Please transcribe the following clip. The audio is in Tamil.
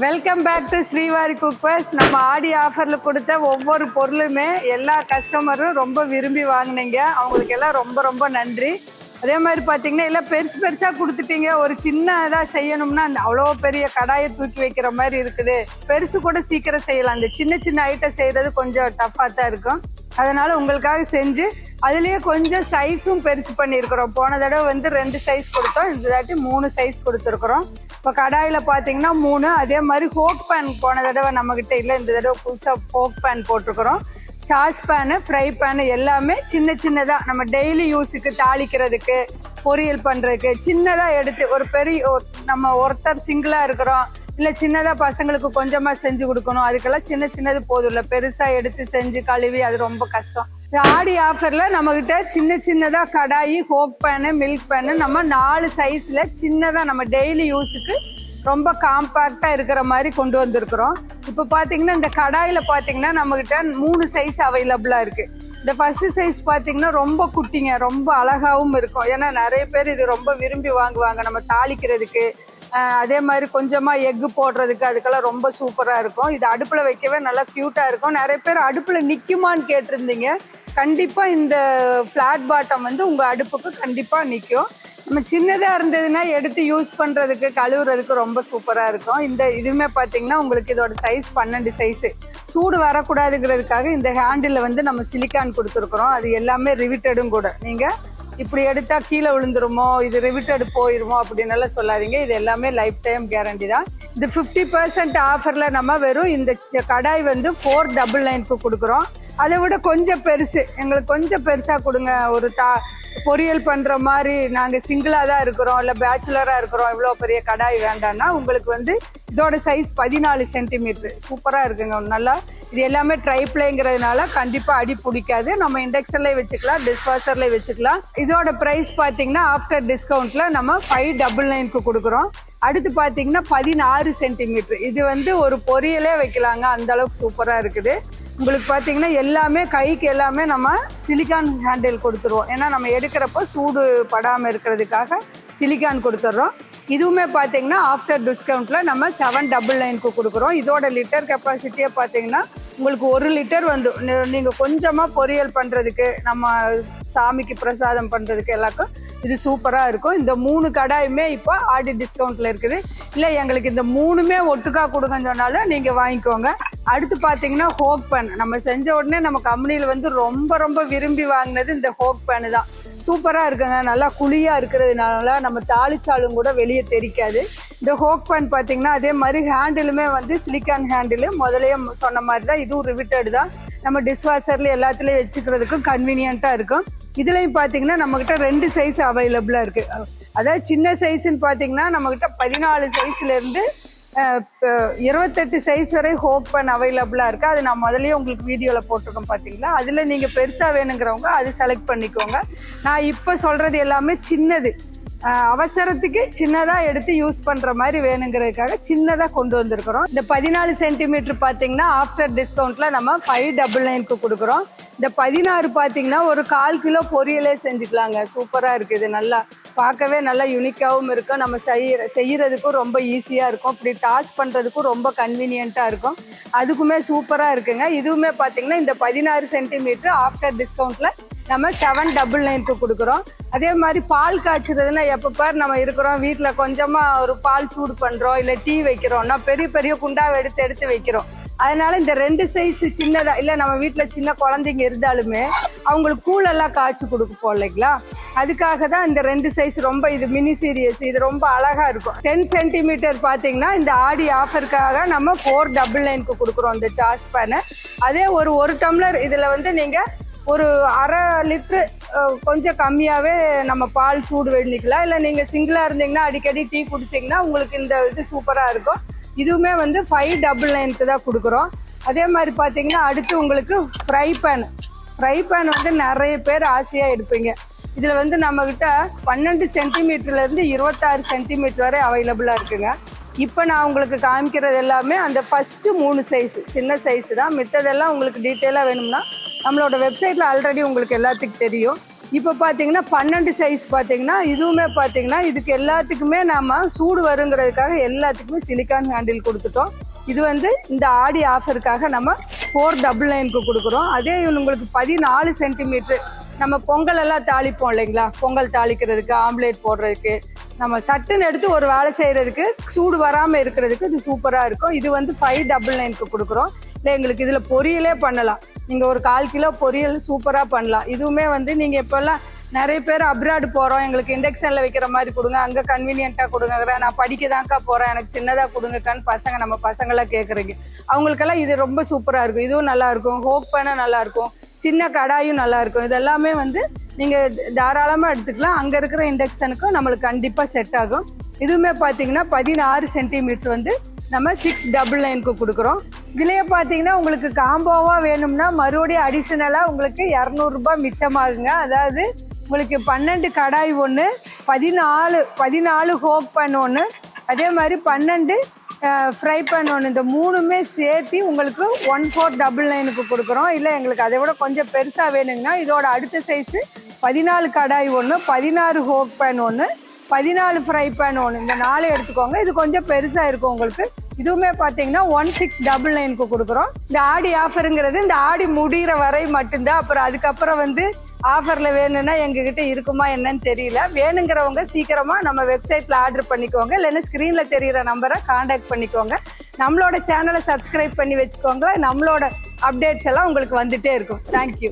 Welcome back to Srivari cookwares. நம்ம ஆடி ஆஃபரில் கொடுத்த ஒவ்வொரு பொருளுமே எல்லா கஸ்டமரும் ரொம்ப விரும்பி வாங்கினீங்க. அவங்களுக்கு எல்லாம் ரொம்ப ரொம்ப நன்றி. அதே மாதிரி பார்த்தீங்கன்னா எல்லாம் பெருசு பெருசாக கொடுத்துட்டீங்க. ஒரு சின்னதாக செய்யணும்னா அவ்வளோ பெரிய கடாயை தூக்கி வைக்கிற மாதிரி இருக்குது. பெருசு கூட சீக்கிரம் செய்யலாம். அந்த சின்ன சின்ன ஐட்டம் செய்கிறது கொஞ்சம் டஃப்பாக தான் இருக்கும். அதனால் உங்களுக்காக செஞ்சு அதுலேயே கொஞ்சம் சைஸும் பெருசு பண்ணியிருக்கிறோம். போன தடவை வந்து 2 சைஸ் கொடுத்தோம், இந்த தாட்டி 3 சைஸ் கொடுத்துருக்குறோம். இப்போ கடாயில் பார்த்தீங்கன்னா 3. அதே மாதிரி ஹோக் பேன் போன தடவை நம்மக்கிட்ட இல்லை, இந்த தடவை புதுசாக ஹோக் பேன் போட்டிருக்கிறோம். சாஸ் பேனு, ஃப்ரை பேனு எல்லாமே சின்ன சின்னதாக நம்ம டெய்லி யூஸுக்கு தாளிக்கிறதுக்கு, பொரியல் பண்ணுறதுக்கு சின்னதாக எடுத்து ஒரு பெரிய நம்ம ஒருத்தர் சிங்கிளாக இருக்கிறோம், இல்லை சின்னதாக பசங்களுக்கு கொஞ்சமாக செஞ்சு கொடுக்கணும், அதுக்கெல்லாம் சின்ன சின்னது போதும். இல்லை பெருசாக எடுத்து செஞ்சு கழுவி அது ரொம்ப கஷ்டம். ஆடி ஆஃபரில் நம்மக்கிட்ட சின்ன சின்னதாக கடாயி, ஹோக் பேனு, மில்க் பேனு நம்ம 4 சைஸில் சின்னதாக நம்ம டெய்லி யூஸுக்கு ரொம்ப காம்பேக்டாக இருக்கிற மாதிரி கொண்டு வந்திருக்கிறோம். இப்போ பார்த்தீங்கன்னா இந்த கடாயில் பார்த்தீங்கன்னா நம்மக்கிட்ட 3 சைஸ் அவைலபிளாக இருக்குது. இந்த ஃபர்ஸ்ட் சைஸ் பார்த்தீங்கன்னா ரொம்ப குட்டிங்க, ரொம்ப அழகாகவும் இருக்கும். ஏன்னா நிறைய பேர் இது ரொம்ப விரும்பி வாங்குவாங்க. நம்ம தாளிக்கிறதுக்கு, அதே மாதிரி கொஞ்சமாக எக்கு போடுறதுக்கு, அதுக்கெல்லாம் ரொம்ப சூப்பராக இருக்கும். இது அடுப்பில் வைக்கவே நல்லா க்யூட்டாக இருக்கும். நிறைய பேர் அடுப்பில் நிற்குமான்னு கேட்டிருந்தீங்க. கண்டிப்பாக இந்த ஃப்ளாட் பாட்டம் வந்து உங்கள் அடுப்புக்கு கண்டிப்பாக நிற்கும். நம்ம சின்னதாக இருந்ததுன்னா எடுத்து யூஸ் பண்ணுறதுக்கு, கழுவுறதுக்கு ரொம்ப சூப்பராக இருக்கும். இதுவுமே பார்த்தீங்கன்னா உங்களுக்கு இதோட சைஸ் 12 சைஸு. சூடு வரக்கூடாதுங்கிறதுக்காக இந்த ஹேண்டில் வந்து நம்ம சிலிக்கான் கொடுத்துருக்குறோம். அது எல்லாமே ரிவிட்டடும் கூட. நீங்கள் இப்படி எடுத்தால் கீழே விழுந்துருமோ, இது ரிவிட்டடு போயிடுமோ அப்படின்னு எல்லாம் சொல்லாதீங்க. இது எல்லாமே லைஃப் டைம் கேரண்டி தான். இது 50% ஆஃபரில் நம்ம வெறும் இந்த கடாய் வந்து 499க்கு கொடுக்குறோம். அதை விட கொஞ்சம் பெருசு, எங்களுக்கு கொஞ்சம் பெருசாக கொடுங்க. ஒரு பொரியல் பண்ணுற மாதிரி நாங்கள் சிங்கிளாக தான் இருக்கிறோம், இல்லை பேச்சுலராக இருக்கிறோம், இவ்வளோ பெரிய கடாய் வேண்டான்னா உங்களுக்கு வந்து இதோட சைஸ் 14 சென்டிமீட்ரு சூப்பராக இருக்குங்க. நல்லா இது எல்லாமே ட்ரைப்ளேங்கிறதுனால கண்டிப்பாக அடி பிடிக்காது. நம்ம இண்டக்ஷன்லேயே வச்சுக்கலாம், டிஷ்வாஷர்லேயே வச்சுக்கலாம். இதோட ப்ரைஸ் பார்த்தீங்கன்னா ஆஃப்டர் டிஸ்கவுண்ட்டில் நம்ம 599க்கு கொடுக்குறோம். அடுத்து பார்த்தீங்கன்னா 16 சென்டிமீட்ரு. இது வந்து ஒரு பொரியலே வைக்கலாங்க, அந்தளவுக்கு சூப்பராக இருக்குது. உங்களுக்கு பார்த்தீங்கன்னா எல்லாமே கைக்கு எல்லாமே நம்ம சிலிக்கான் ஹேண்டில் கொடுத்துருவோம். ஏன்னா நம்ம எடுக்கிறப்போ சூடு படாமல் இருக்கிறதுக்காக சிலிக்கான் கொடுத்துட்றோம். இதுவுமே பார்த்தீங்கன்னா ஆஃப்டர் டிஸ்கவுண்ட்டில் நம்ம 799க்கு கொடுக்குறோம். இதோட லிட்டர் கெப்பாசிட்டியே பார்த்தீங்கன்னா உங்களுக்கு 1 லிட்டர் வந்து நீங்கள் கொஞ்சமாக பொரியல் பண்ணுறதுக்கு, நம்ம சாமிக்கு பிரசாதம் பண்ணுறதுக்கு எல்லாருக்கும் இது சூப்பராக இருக்கும். இந்த 3 கடாயுமே இப்போ ஆடி டிஸ்கவுண்ட்டில் இருக்குது. இல்லை எங்களுக்கு இந்த 3மே ஒட்டுக்காக கொடுங்கன்னு சொன்னாலும் நீங்கள் வாங்கிக்கோங்க. அடுத்து பார்த்தீங்கன்னா ஹோக் பேன். நம்ம செஞ்ச உடனே நம்ம கம்பெனியில் வந்து ரொம்ப ரொம்ப விரும்பி வாங்கினது இந்த ஹோக் பேனு தான். சூப்பராக இருக்குங்க, நல்லா குழியாக இருக்கிறதுனால நம்ம தாளிச்சாலும் கூட வெளியே தெரிக்காது. இந்த ஹோக் பேன் பார்த்தீங்கன்னா அதே மாதிரி ஹேண்டிலுமே வந்து சிலிக்கான் ஹேண்டிலு, முதலையே சொன்ன மாதிரி தான். இதுவும் ரிவிட்டடு தான். நம்ம டிஷ்வாஷரில் எல்லாத்துலேயும் வச்சுக்கிறதுக்கும் கன்வீனியண்ட்டாக இருக்கும். இதுலேயும் பார்த்தீங்கன்னா நம்மக்கிட்ட 2 சைஸ் அவைலபிளாக இருக்குது. அதாவது சின்ன சைஸுன்னு பார்த்தீங்கன்னா நம்மக்கிட்ட 14 சைஸ்லேருந்து 28 சைஸ் வரை ஹோக் பேன் அவைலபிளாக இருக்குது. அது நான் முதலே உங்களுக்கு வீடியோவில் போட்டிருக்கோம் பார்த்தீங்களா. அதில் நீங்கள் பெருசாக வேணுங்கிறவங்க அது செலக்ட் பண்ணிக்கோங்க. நான் இப்போ சொல்கிறது எல்லாமே சின்னது, அவசரத்துக்கு சின்னதாக எடுத்து யூஸ் பண்ணுற மாதிரி வேணுங்கிறதுக்காக சின்னதாக கொண்டு வந்திருக்கிறோம். இந்த 14 சென்டிமீட்ரு பார்த்தீங்கன்னா ஆஃப்டர் டிஸ்கவுண்ட்டில் நம்ம 599க்கு கொடுக்குறோம். இந்த 16 பார்த்தீங்கன்னா ஒரு 1/4 கிலோ பொரியலே செஞ்சுக்கலாங்க. சூப்பராக இருக்குது, நல்லா பார்க்கவே நல்லா யூனிக்காகவும் இருக்கும். நம்ம செய்கிறதுக்கும் ரொம்ப ஈஸியாக இருக்கும். இப்படி டாஸ் பண்ணுறதுக்கும் ரொம்ப கன்வீனியண்ட்டாக இருக்கும். அதுக்குமே சூப்பராக இருக்குங்க. இதுவுமே பார்த்தீங்கன்னா இந்த 16 சென்டிமீட்ரு ஆஃப்டர் டிஸ்கவுண்ட்டில் நம்ம 799க்கு கொடுக்குறோம். அதே மாதிரி பால் காய்ச்சறதுன்னா எப்போ பார் நம்ம இருக்கிறோம் வீட்டில், கொஞ்சமாக ஒரு பால் சூடு பண்ணுறோம், இல்லை டீ வைக்கிறோம்னா பெரிய பெரிய குண்டாவை எடுத்து வைக்கிறோம். அதனால இந்த 2 சைஸ் சின்னதாக, இல்லை நம்ம வீட்டில் சின்ன குழந்தைங்க இருந்தாலுமே அவங்களுக்கு கூழெல்லாம் காய்ச்சி கொடுப்போம் இல்லைங்களா, அதுக்காக தான் இந்த 2 சைஸ். ரொம்ப இது மினி சீரியஸ், இது ரொம்ப அழகாக இருக்கும். 10 சென்டிமீட்டர் பார்த்தீங்கன்னா இந்த ஆடி ஆஃபருக்காக நம்ம 499க்கு கொடுக்குறோம் இந்த சாஸ் பேனை. அதே ஒரு டம்ளர் இதில் வந்து நீங்கள் ஒரு 1/2 லிட்ரு கொஞ்சம் கம்மியாகவே நம்ம பால் சூடு வெண்ணிக்கலாம். இல்லை நீங்கள் சிங்கிளாக இருந்தீங்கன்னா அடிக்கடி டீ குடிச்சிங்கன்னா உங்களுக்கு இந்த இது சூப்பராக இருக்கும். இதுவுமே வந்து 599க்கு தான் கொடுக்குறோம். அதே மாதிரி பார்த்தீங்கன்னா அடுத்து உங்களுக்கு ஃப்ரை பேன் வந்து நிறைய பேர் ஆசையாக எடுப்பீங்க. இதில் வந்து நம்மக்கிட்ட 12 சென்டிமீட்டர்லேருந்து 26 சென்டிமீட்டர் வரை அவைலபிளாக இருக்குங்க. இப்போ நான் உங்களுக்கு காமிக்கிறது எல்லாமே அந்த ஃபஸ்ட்டு 3 சைஸு சின்ன சைஸு தான். மித்ததெல்லாம் உங்களுக்கு டீட்டெயிலாக வேணும்னா நம்மளோட வெப்சைட்டில் ஆல்ரெடி உங்களுக்கு எல்லாத்துக்கும் தெரியும். இப்போ பார்த்தீங்கன்னா 12 சைஸ் பார்த்தீங்கன்னா இதுவுமே பார்த்தீங்கன்னா இதுக்கு எல்லாத்துக்குமே நம்ம சூடு வருங்கிறதுக்காக எல்லாத்துக்குமே சிலிக்கான் ஹேண்டில் கொடுத்துட்டோம். இது வந்து இந்த ஆடி ஆஃபருக்காக நம்ம 499க்கு கொடுக்குறோம். அதே உங்களுக்கு 14 சென்டிமீட்டர் நம்ம பொங்கல் எல்லாம் தாளிப்போம் இல்லைங்களா, பொங்கல் தாளிக்கிறதுக்கு ஆம்லேட் போடுறதுக்கு நம்ம சட்டுன்னு எடுத்து ஒரு வேலை செய்கிறதுக்கு சூடு வராமல் இருக்கிறதுக்கு இது சூப்பராக இருக்கும். இது வந்து 599க்கு கொடுக்குறோம். இல்லை எங்களுக்கு இதில் பொரியலே பண்ணலாம், நீங்கள் ஒரு 1/4 கிலோ பொரியல் சூப்பராக பண்ணலாம். இதுவுமே வந்து நீங்கள் இப்போல்லாம் நிறைய பேர் அப்ராடு போகிறோம், எங்களுக்கு இண்டக்ஷனில் வைக்கிற மாதிரி கொடுங்க, அங்கே கன்வீனியண்ட்டாக கொடுங்க, நான் படிக்க தான்க்கா போகிறேன் எனக்கு சின்னதாக கொடுங்கக்கான்னு நம்ம பசங்களாம் கேட்குறீங்க. அவங்களுக்கெல்லாம் இது ரொம்ப சூப்பராக இருக்கும். இதுவும் நல்லாயிருக்கும், ஹோக் பேனும் நல்லாயிருக்கும், சின்ன கடாயும் நல்லாயிருக்கும். இதெல்லாமே வந்து நீங்கள் தாராளமாக எடுத்துக்கலாம். அங்கே இருக்கிற இண்டக்ஷனுக்கும் நம்மளுக்கு கண்டிப்பாக செட் ஆகும். இதுவுமே பார்த்தீங்கன்னா 16 சென்டிமீட்டர் வந்து நம்ம 699க்கு கொடுக்குறோம். இதுலேயே பார்த்தீங்கன்னா உங்களுக்கு காம்போவாக வேணும்னா மறுபடியும் அடிஷ்னலாக உங்களுக்கு 200 ரூபாய் மிச்சமாகுங்க. அதாவது உங்களுக்கு 12 கடாய் ஒன்று, 14 ஹோக் பேன் ஒன்று, அதே மாதிரி 12 ஃப்ரை பேன் ஒன்று, இந்த 3மே சேர்த்து உங்களுக்கு 1499க்கு கொடுக்குறோம். இல்லை எங்களுக்கு அதை விட கொஞ்சம் பெருசாக வேணுங்கன்னா இதோட அடுத்த சைஸு 14 கடாய் ஒன்று, 16 ஹோக் பேன் ஒன்று, 14 ஃப்ரை பேன் ஒன்று, இந்த 4 எடுத்துக்கோங்க. இது கொஞ்சம் பெருசாக இருக்கும் உங்களுக்கு. இதுவுமே பார்த்தீங்கன்னா 1699க்கு கொடுக்குறோம். இந்த ஆடி ஆஃபருங்கிறது இந்த ஆடி முடிகிற வரை மட்டும்தான். அப்புறம் அதுக்கப்புறம் வந்து ஆஃபரில் வேணும்னா எங்ககிட்ட இருக்குமா என்னன்னு தெரியல. வேணுங்கிறவங்க சீக்கிரமாக நம்ம வெப்சைட்டில் ஆர்டர் பண்ணிக்கோங்க, இல்லைன்னா ஸ்க்ரீனில் தெரிகிற நம்பரை காண்டாக்ட் பண்ணிக்கோங்க. நம்மளோட சேனலை சப்ஸ்கிரைப் பண்ணி வச்சுக்கோங்க. நம்மளோட அப்டேட்ஸ் எல்லாம் உங்களுக்கு வந்துகிட்டே இருக்கும். தேங்க்யூ.